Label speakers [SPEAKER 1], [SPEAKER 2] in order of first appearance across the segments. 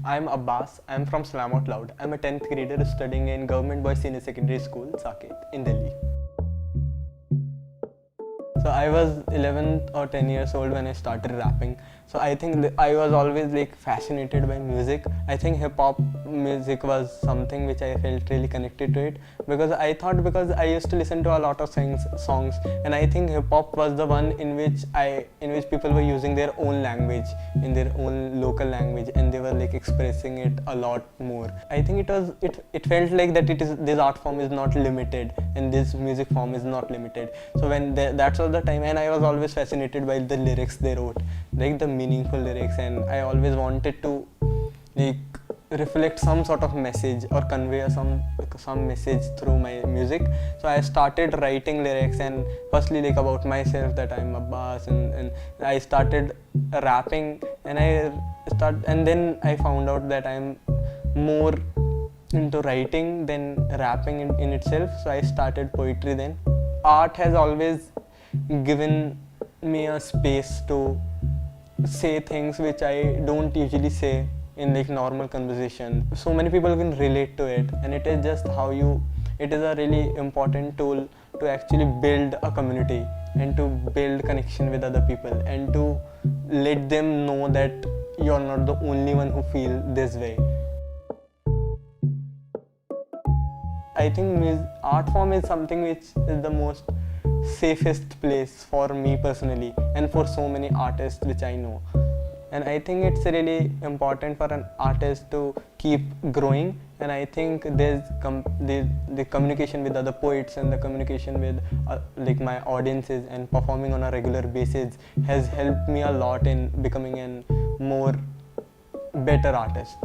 [SPEAKER 1] I'm Abbas. I'm from Slam Out Loud. I'm a 10th grader studying in Government Boys Senior Secondary School, Saket, in Delhi. So I was 11 or 10 years old when I started rapping. So I think I was always fascinated by music. I think hip hop music was something which I felt really connected to it, because I used to listen to a lot of songs, and I think hip hop was the one in which people were using their own language, in their own local language, and they were expressing it a lot more. I think it felt like that this art form is not limited, and this music form is not limited. So when that's all the time, and I was always fascinated by the lyrics they wrote, the meaningful lyrics, and I always wanted to reflect some sort of message or convey some message through my music. So I started writing lyrics, and firstly about myself, that I'm Abbas, and I started rapping, and then I found out that I'm more into writing than rapping in itself. So I started poetry then. Art has always given me a space to say things which I don't usually say in normal conversation. So many people can relate to it, and it is just it is a really important tool to actually build a community and to build connection with other people, and to let them know that you're not the only one who feel this way. I think art form is something which is the most safest place for me personally, and for so many artists which I know. And I think it's really important for an artist to keep growing, and I think there's the communication with other poets, and the communication with my audiences, and performing on a regular basis has helped me a lot in becoming a more better artist.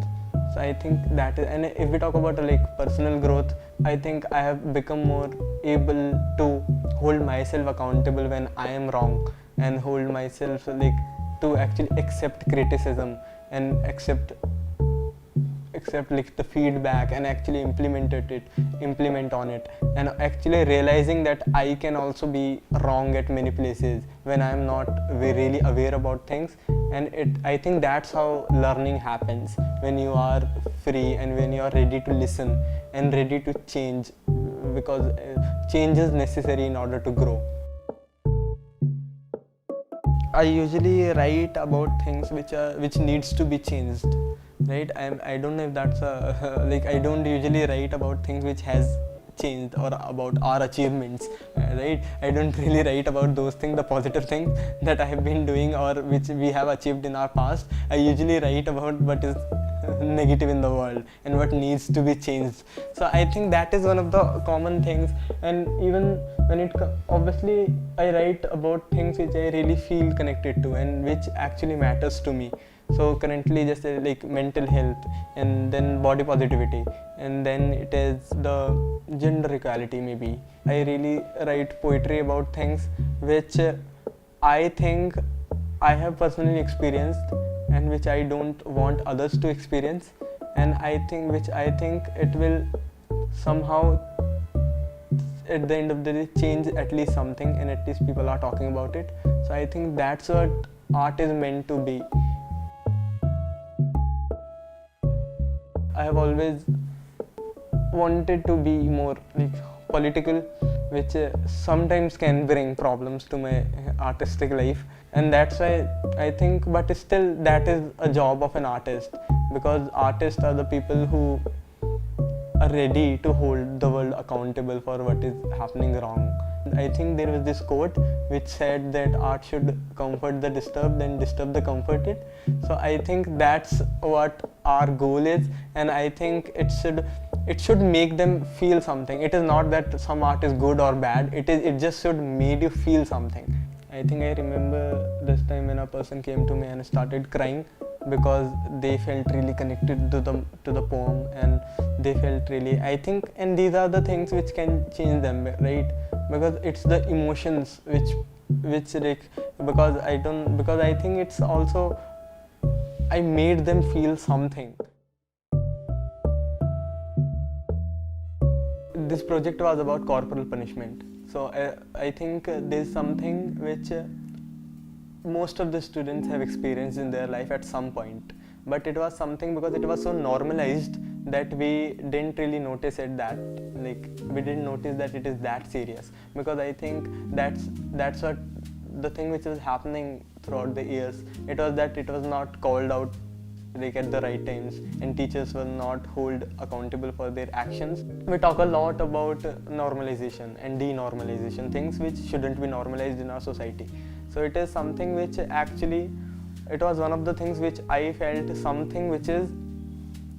[SPEAKER 1] So I think that is, and if we talk about personal growth, I think I have become more able to hold myself accountable when I am wrong, and hold myself to actually accept criticism, and accept the feedback, and actually implement on it, and actually realizing that I can also be wrong at many places when I am not really aware about things. And I think that's how learning happens, when you are free and when you are ready to listen and ready to change, because change is necessary in order to grow. I usually write about things which needs to be changed, right? I don't know if that's I don't usually write about things which has changed, or about our achievements, right? I don't really write about those things, the positive things that I have been doing or which we have achieved in our past. I usually write about what is negative in the world and what needs to be changed. So I think that is one of the common things. And even when obviously I write about things which I really feel connected to and which actually matters to me. So currently just mental health, and then body positivity, and then it is the gender equality maybe. I really write poetry about things which I think I have personally experienced, and which I don't want others to experience, and I think it will somehow at the end of the day change at least something, and at least people are talking about it. So I think that's what art is meant to be. I have always wanted to be more political, which sometimes can bring problems to my artistic life, and that's why I think, but still that is a job of an artist, because artists are the people who are ready to hold the world accountable for what is happening wrong. I think there was this quote which said that art should comfort the disturbed and disturb the comforted. So I think that's what our goal is, and I think it should make them feel something. It is not that some art is good or bad, it just should make you feel something. I think I remember this time when a person came to me and started crying because they felt really connected to the poem, and they felt really, I think, and these are the things which can change them, right? Because it's the emotions which because I think it's also, I made them feel something. This project was about corporal punishment. So I think there's something which most of the students have experienced in their life at some point, but it was something because it was so normalized that we didn't really notice it, that like we didn't notice that it is that serious. Because I think that's what the thing which was happening throughout the years. It was that it was not called out like at the right times, and teachers were not held accountable for their actions. We talk a lot about normalization and denormalization, things which shouldn't be normalized in our society. So it is something which actually, it was one of the things which I felt, something which is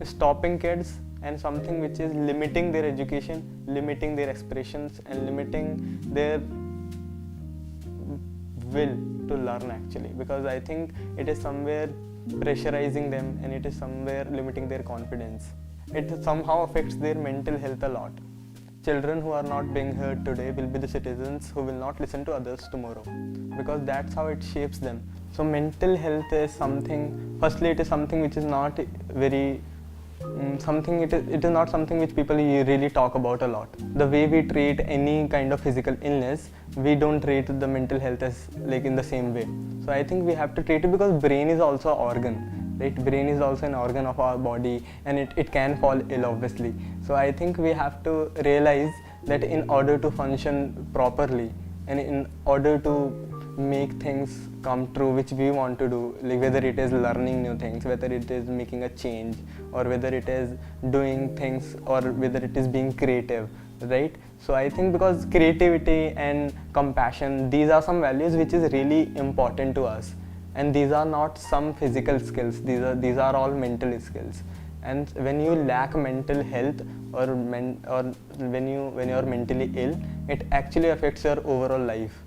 [SPEAKER 1] stopping kids and something which is limiting their education, limiting their expressions, and limiting their will to learn actually. Because I think it is somewhere pressurizing them, and it is somewhere limiting their confidence. It somehow affects their mental health a lot. Children who are not being heard today will be the citizens who will not listen to others tomorrow, because that's how it shapes them. So mental health is something, firstly it is something which is not very it is not something which people really talk about a lot. The way we treat any kind of physical illness, we don't treat the mental health as like in the same way. So I think we have to treat it, because brain is also an organ, right? Brain is also an organ of our body, and it can fall ill obviously. So I think we have to realize that in order to function properly, and in order to make things come true which we want to do, like whether it is learning new things, whether it is making a change, or whether it is doing things, or whether it is being creative, right? So I think because creativity and compassion, these are some values which is really important to us, and these are not some physical skills, these are all mental skills. And when you lack mental health, or when you are mentally ill, it actually affects your overall life.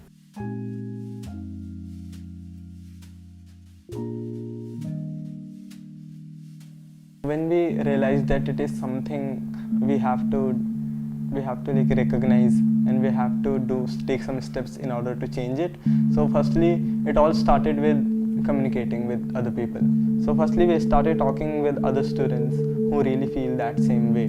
[SPEAKER 1] When we realize that it is something we have to like recognize, and we have to take some steps in order to change it. So firstly, it all started with communicating with other people. So firstly, we started talking with other students who really feel that same way,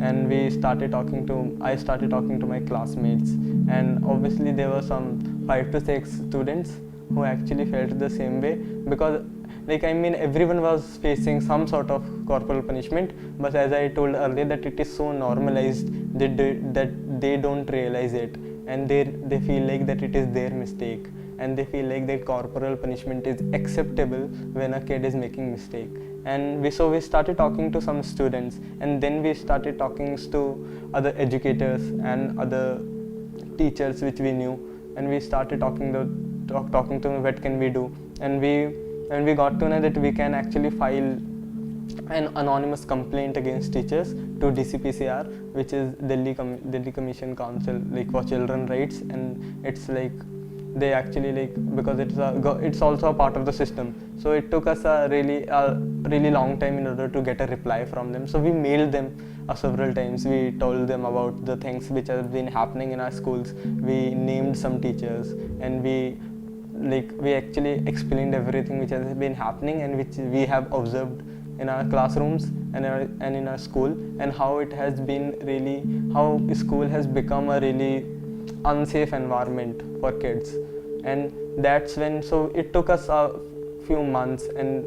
[SPEAKER 1] and I started talking to my classmates, and obviously there were some 5 to 6 students who actually felt the same way. Because everyone was facing some sort of corporal punishment, but as I told earlier, that it is so normalized that they don't realize it, and they feel like that it is their mistake, and they feel like that corporal punishment is acceptable when a kid is making mistake. And we started talking to some students, and then we started talking to other educators and other teachers which we knew, and we started talking to them, what can we do. And we got to know that we can actually file an anonymous complaint against teachers to DCPCR, which is Delhi Commission Council for Children Rights. And it's like they actually because it's also a part of the system. So it took us a really long time in order to get a reply from them. So we mailed them several times. We told them about the things which have been happening in our schools. We named some teachers, and we actually explained everything which has been happening and which we have observed in our classrooms and in our school, and how it has been how school has become a really unsafe environment for kids. And that's when, so it took us a few months, and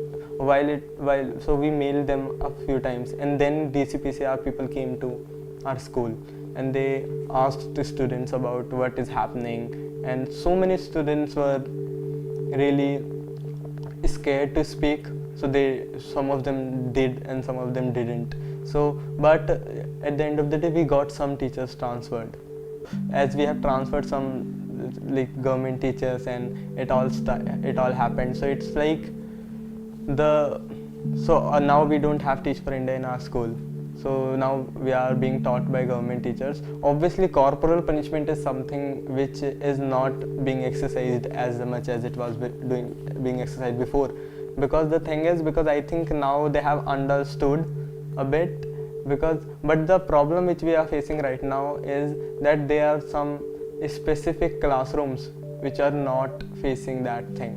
[SPEAKER 1] so we mailed them a few times, and then DCPCR people came to our school, and they asked the students about what is happening, and so many students were really scared to speak. So some of them did and some of them didn't. So but at the end of the day, we got some teachers transferred, as we have transferred some government teachers, and it all happened. So it's now we don't have Teach for India in our school. So now we are being taught by government teachers. Obviously, corporal punishment is something which is not being exercised as much as it was being exercised before. Because the thing is, because I think now they have understood a bit. But the problem which we are facing right now is that there are some specific classrooms which are not facing that thing,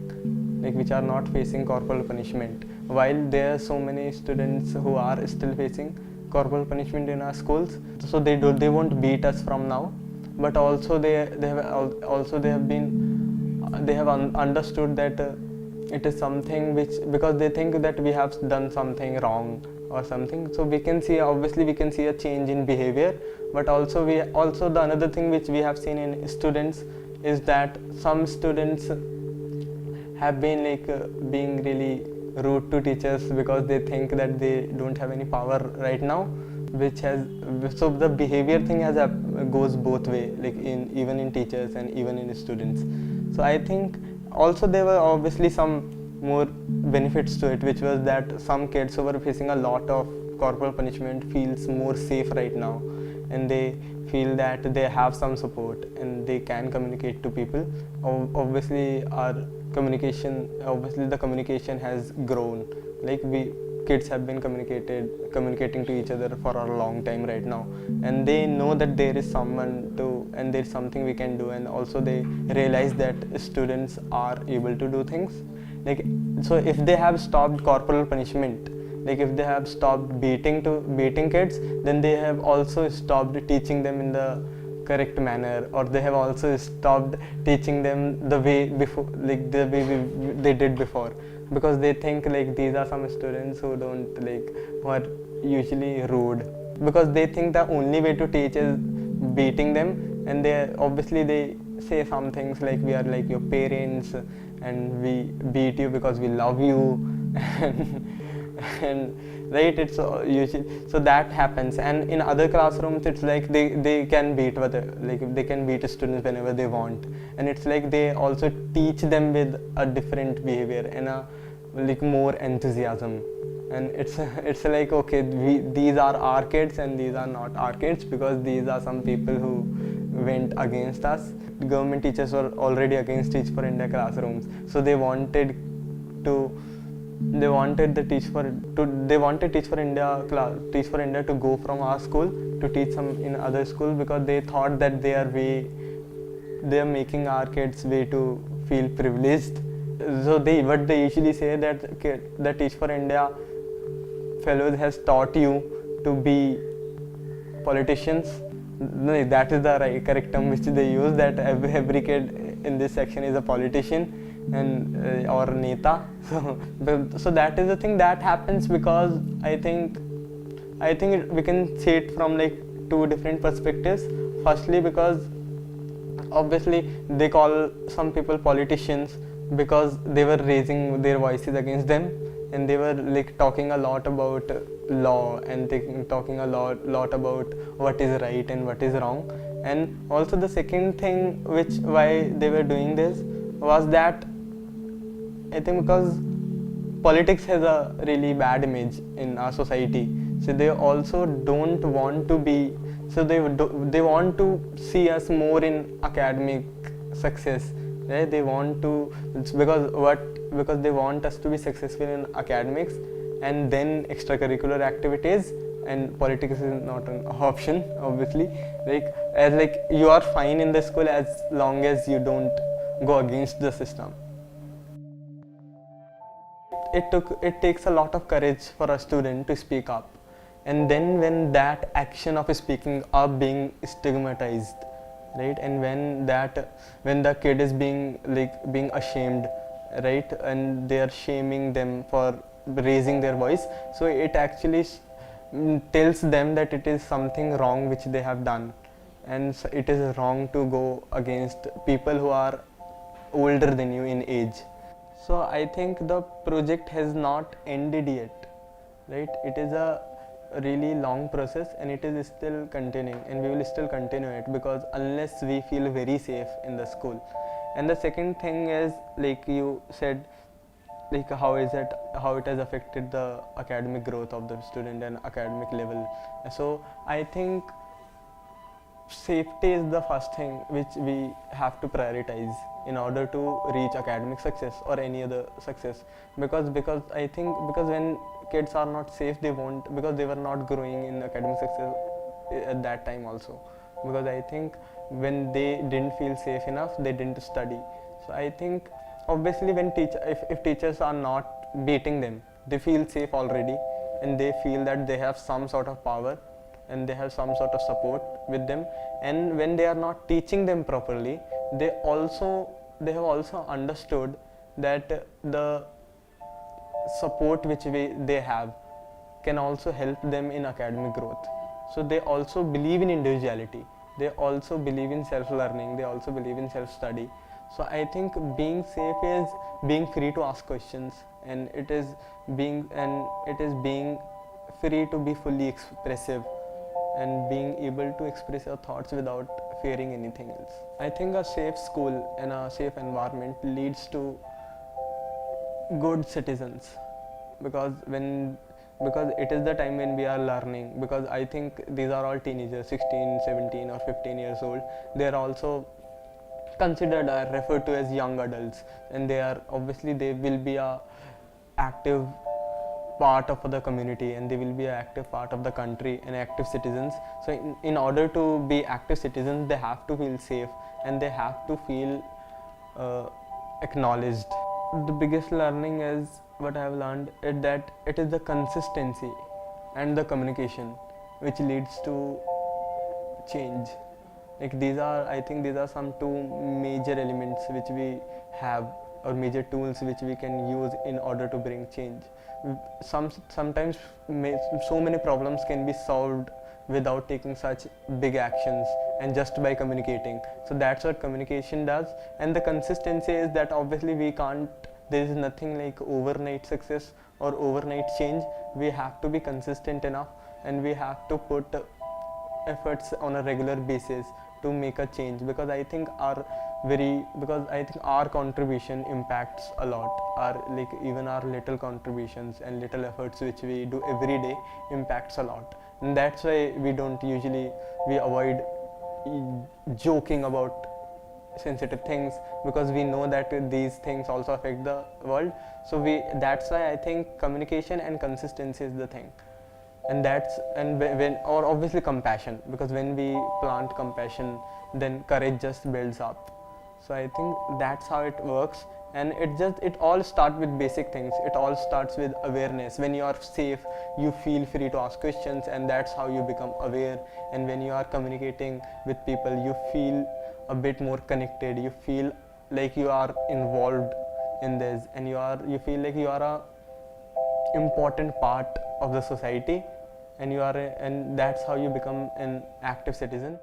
[SPEAKER 1] which are not facing corporal punishment, while there are so many students who are still facing corporal punishment in our schools. So they won't beat us from now, but also they have understood that it is something which, because they think that we have done something wrong or something. So we can see, obviously we can see a change in behavior, but also the another thing which we have seen in students is that some students have been being really rude to teachers because they think that they don't have any power right now, which has, so the behavior thing has goes both way, like in even in teachers and even in students. So I think also there were obviously some more benefits to it, which was that some kids who were facing a lot of corporal punishment feels more safe right now, and they feel that they have some support and they can communicate to people. Obviously the communication has grown, like kids have been communicating to each other for a long time right now, and they know that there is someone to, and there's something we can do, and also they realize that students are able to do things. Like, so if they have stopped corporal punishment, like if they have stopped beating kids, then they have also stopped teaching them in the correct manner, or they have also stopped teaching them the way before, like the way they did before, because they think like these are some students who don't who are usually rude, because they think the only way to teach is beating them, and they say some things like we are like your parents and we beat you because we love you and right, it's usually, so that happens. And in other classrooms it's like they can beat they can beat students whenever they want, and it's like they also teach them with a different behavior and a more enthusiasm, and it's like, okay, these are our kids and these are not our kids, because these are some people who went against us. Government teachers were already against Teach for India classrooms, so they wanted Teach for India to go from our school to teach some in other school, because they thought that they are making our kids way to feel privileged. So what they usually say that Teach for India fellows has taught you to be politicians. No, that is the correct term which they use, that every kid in this section is a politician and or neta. So that is the thing that happens, because I think we can see it from two different perspectives. Firstly, because obviously they call some people politicians because they were raising their voices against them, and they were talking a lot about law, and talking a lot about what is right and what is wrong. And also the second thing why they were doing this was that I think because politics has a really bad image in our society, so they also don't want to be, so they want to see us more in academic success, right? They want to, because they want us to be successful in academics and then extracurricular activities, and politics is not an option, obviously. You are fine in the school as long as you don't go against the system. It takes a lot of courage for a student to speak up, and then when that action of speaking up being stigmatized, right, and when the kid is being ashamed, right, and they are shaming them for raising their voice, so it actually tells them that it is something wrong which they have done, and so it is wrong to go against people who are older than you in age. So I think the project has not ended yet, right? It is a really long process, and it is still continuing, and we will still continue it, because unless we feel very safe in the school. And the second thing is, like you said, how it has affected the academic growth of the student and academic level. So I think safety is the first thing which we have to prioritize in order to reach academic success or any other success, because I think when kids are not safe, they won't, because they were not growing in academic success at that time also, because I think when they didn't feel safe enough, they didn't study. So I think obviously when if teachers are not beating them, they feel safe already, and they feel that they have some sort of power and they have some sort of support with them. And when they are not teaching them properly, they have also understood that the support which they have can also help them in academic growth. So they also believe in individuality, they also believe in self-learning, they also believe in self-study. So I think being safe is being free to ask questions, and it is being free to be fully expressive and being able to express your thoughts without fearing anything else. I think a safe school and a safe environment leads to good citizens, because it is the time when we are learning, because I think these are all teenagers, 16, 17 or 15 years old. They are also considered or referred to as young adults, and they will be a active part of the community, and they will be an active part of the country and active citizens. So in order to be active citizens, they have to feel safe and they have to feel acknowledged. The biggest learning is what I have learned is that it is the consistency and the communication which leads to change. Like I think these are some two major elements which we have, or major tools which we can use in order to bring change. Sometimes so many problems can be solved without taking such big actions and just by communicating. So that's what communication does. And the consistency is that obviously there is nothing like overnight success or overnight change. We have to be consistent enough, and we have to put efforts on a regular basis to make a change, because I think our contribution impacts a lot. Even our little contributions and little efforts which we do every day impacts a lot, and that's why we avoid joking about sensitive things, because we know that these things also affect the world. So that's why I think communication and consistency is the thing. And or obviously compassion, because when we plant compassion, then courage just builds up. So I think that's how it works. And it all starts with basic things. It all starts with awareness. When you are safe, you feel free to ask questions, and that's how you become aware. And when you are communicating with people, you feel a bit more connected. You feel like you are involved in this, and you feel like you are a important part of the society, and that's how you become an active citizen.